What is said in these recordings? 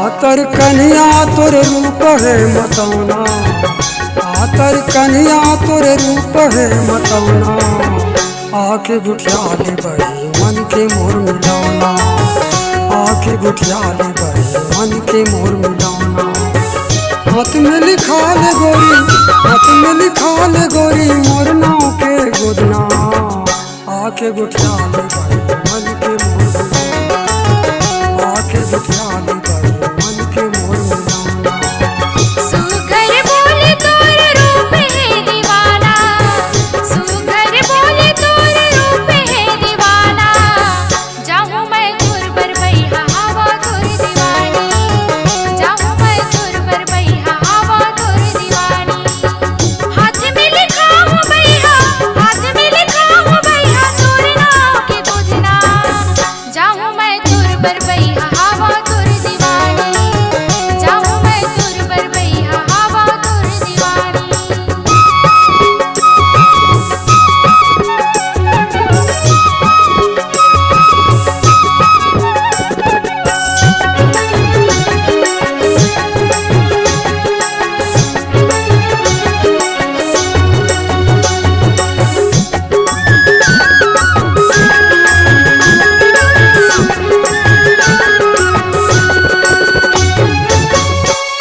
आतर कन्या तोर रूप है मतौना, आतर कन्या तोर रूप है मतौना, आके गुठिया ले बही मन के मोर मिलौना, आके गुठिया ले बही मन के मोर मिलौना। हाथ में लिखा ले गोरी, हाथ में लिखा ले गोरी मोर नाव के गोदना, आके गुठिया ले बही मन के मोर मिलौना, आके गुठिया ले बही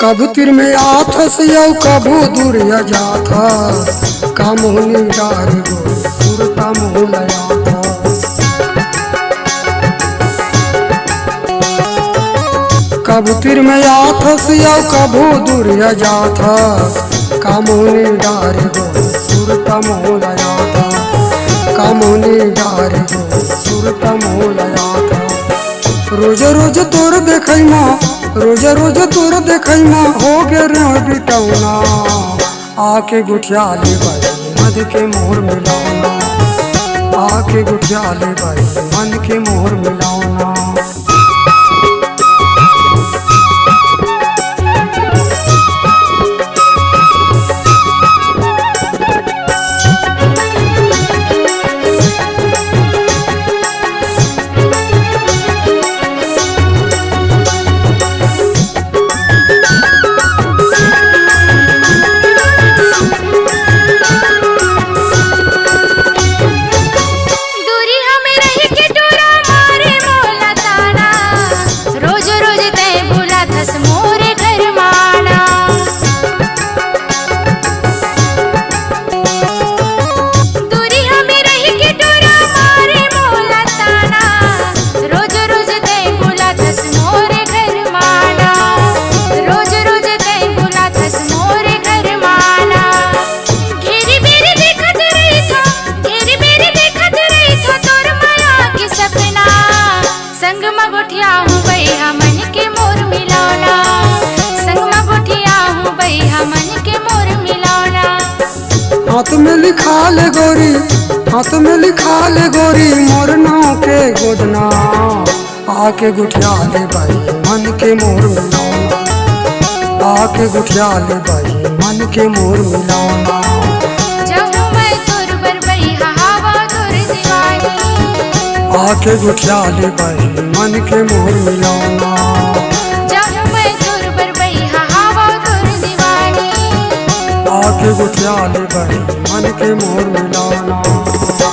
कभू तिर में आथस यौ कभू दूर जात, काम होने डार गो सुरता मोह लयात। कभू तिर में आथस यौ कभू दूर जात, काम होने डार गो सुरता मोह लयात, काम होने डार गो सुरता मोह लयात। रोज रोज तोर देखै माँ, रोज रोज तोर देखै माँ हो गे रे बिटौना, आके गुठिया ले बही मन के मोर मिलौना, आके गुठिया ले बही मन के मोर मिलौना। हाथ में लिखा ले गोरी, हाथ में लिखा ले गोरी मोर नाव के गोदना, आके गुठिया ले बही मन के मोर मिलौना, आके गुठिया ले बही मन के मोर मिलौना। आके गुठिया ले बही मन के मोर मिलौना, आके गुठिया ले बही मन के मोर मिलौना।